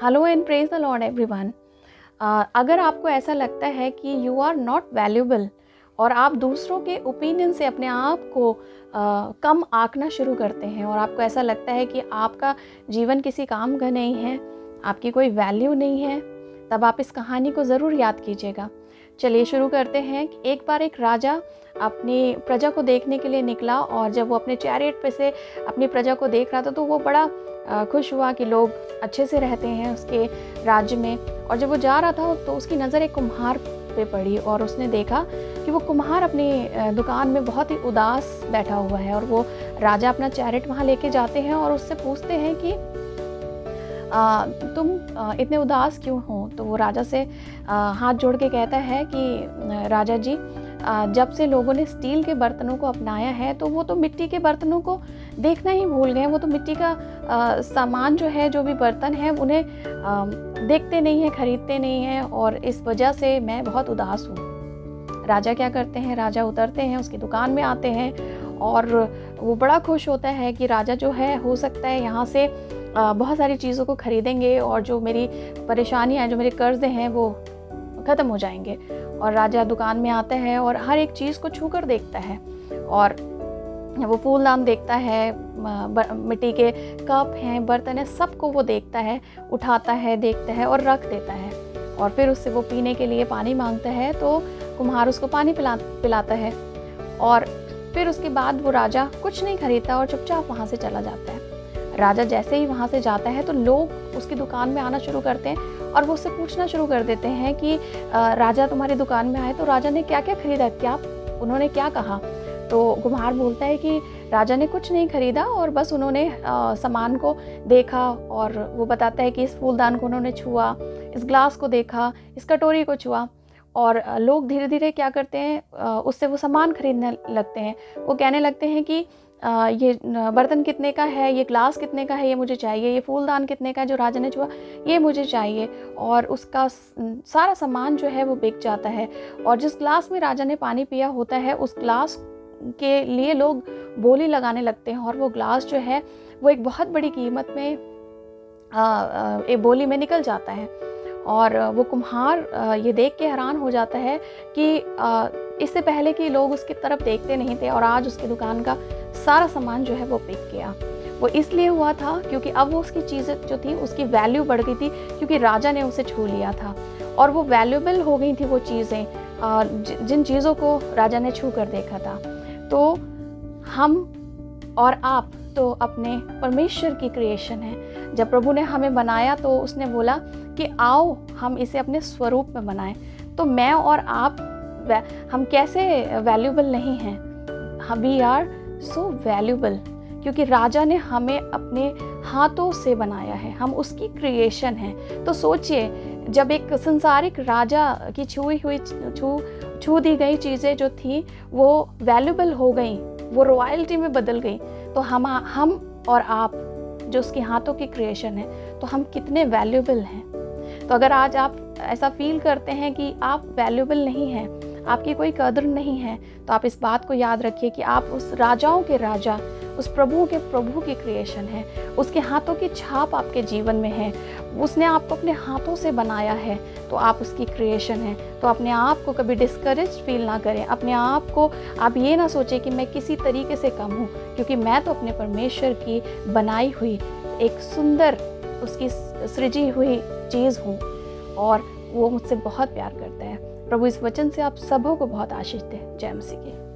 Hello and praise the Lord everyone. अगर आपको ऐसा लगता है कि यू आर नॉट वैल्यूबल और आप दूसरों के ओपिनियन से अपने आप को कम आंकना शुरू करते हैं और आपको ऐसा लगता है कि आपका जीवन किसी काम का नहीं है, आपकी कोई वैल्यू नहीं है, तब आप इस कहानी को ज़रूर याद कीजिएगा। चलिए शुरू करते हैं। एक बार एक राजा अपनी प्रजा को देखने के लिए निकला और जब वो अपने चैरियट पे से अपनी प्रजा को देख रहा था तो वो बड़ा खुश हुआ कि लोग अच्छे से रहते हैं उसके राज्य में। और जब वो जा रहा था तो उसकी नज़र एक कुम्हार पे पड़ी और उसने देखा कि वो कुम्हार अपनी दुकान में बहुत ही उदास बैठा हुआ है। और वो राजा अपना चैरियट वहाँ लेके जाते हैं और उससे पूछते हैं कि तुम इतने उदास क्यों हो। तो वो राजा से हाथ जोड़ के कहता है कि राजा जी, जब से लोगों ने स्टील के बर्तनों को अपनाया है तो वो तो मिट्टी के बर्तनों को देखना ही भूल गए। वो तो मिट्टी का सामान जो है, जो भी बर्तन है, उन्हें देखते नहीं हैं, खरीदते नहीं हैं और इस वजह से मैं बहुत उदास हूँ। राजा क्या करते हैं, राजा उतरते हैं, उसकी दुकान में आते हैं और वो बड़ा खुश होता है कि राजा जो है, हो सकता है यहाँ से बहुत सारी चीज़ों को खरीदेंगे और जो मेरी परेशानियाँ हैं, जो मेरे कर्ज़े हैं, वो ख़त्म हो जाएंगे। और राजा दुकान में आता है और हर एक चीज़ को छू कर देखता है और वो फूलदान देखता है, मिट्टी के कप हैं, बर्तन हैं, सबको वो देखता है, उठाता है, देखता है और रख देता है। और फिर उससे वो पीने के लिए पानी मांगता है तो कुम्हार उसको पानी पिलाता है। और फिर उसके बाद वो राजा कुछ नहीं खरीदता और चुपचाप वहाँ से चला जाता है। राजा जैसे ही वहाँ से जाता है तो लोग उसकी दुकान में आना शुरू करते हैं और वो उससे पूछना शुरू कर देते हैं कि राजा तुम्हारी दुकान में आए तो राजा ने क्या क्या खरीदा, उन्होंने क्या कहा। तो कुम्हार बोलता है कि राजा ने कुछ नहीं खरीदा और बस उन्होंने सामान को देखा। और वो बताता है कि इस फूलदान को उन्होंने छुआ, इस ग्लास को देखा, इस कटोरी को छुआ। और लोग धीरे धीरे क्या करते हैं, उससे वो सामान खरीदने लगते हैं। वो कहने लगते हैं कि ये बर्तन कितने का है, ये ग्लास कितने का है, ये मुझे चाहिए, ये फूलदान कितने का है जो राजा ने छुआ, ये मुझे चाहिए। और उसका सारा सामान जो है वो बिक जाता है। और जिस ग्लास में राजा ने पानी पिया होता है, उस ग्लास के लिए लोग बोली लगाने लगते हैं और वो ग्लास जो है वो एक बहुत बड़ी कीमत में एक बोली में निकल जाता है। और वो कुम्हार ये देख के हैरान हो जाता है कि इससे पहले कि लोग उसकी तरफ देखते नहीं थे और आज उसकी दुकान का सारा सामान जो है वो बिक गया। वो इसलिए हुआ था क्योंकि अब वो उसकी चीज़ें जो थी उसकी वैल्यू बढ़ गई थी, क्योंकि राजा ने उसे छू लिया था और वो वैल्यूबल हो गई थी वो चीज़ें, जिन चीज़ों को राजा ने छू कर देखा था। तो हम और आप तो अपने परमेश्वर की क्रिएशन है। जब प्रभु ने हमें बनाया तो उसने बोला कि आओ हम इसे अपने स्वरूप में बनाएं। तो मैं और आप, हम कैसे वैल्यूबल नहीं हैं? वी आर सो वैल्यूबल क्योंकि राजा ने हमें अपने हाथों से बनाया है, हम उसकी क्रिएशन हैं। तो सोचिए, जब एक संसारिक राजा की छू दी गई चीज़ें जो थी वो वैल्यूबल हो गई, वो रॉयल्टी में बदल गई, तो हम और आप जो उसके हाथों की क्रिएशन है, तो हम कितने वैल्यूबल हैं। तो अगर आज आप ऐसा फील करते हैं कि आप वैल्यूबल नहीं हैं, आपकी कोई कदर नहीं है, तो आप इस बात को याद रखिए कि आप उस राजाओं के राजा, उस प्रभु के प्रभु की क्रिएशन है। उसके हाथों की छाप आपके जीवन में है, उसने आपको अपने हाथों से बनाया है, तो आप उसकी क्रिएशन है। तो अपने आप को कभी डिस्करेज फील ना करें, अपने आप को आप ये ना सोचें कि मैं किसी तरीके से कम हूँ, क्योंकि मैं तो अपने परमेश्वर की बनाई हुई एक सुंदर, उसकी सृजी हुई चीज़ हूँ और वो मुझसे बहुत प्यार करता है। प्रभु इस वचन से आप सबों को बहुत आशीष दे। जय मसीह की।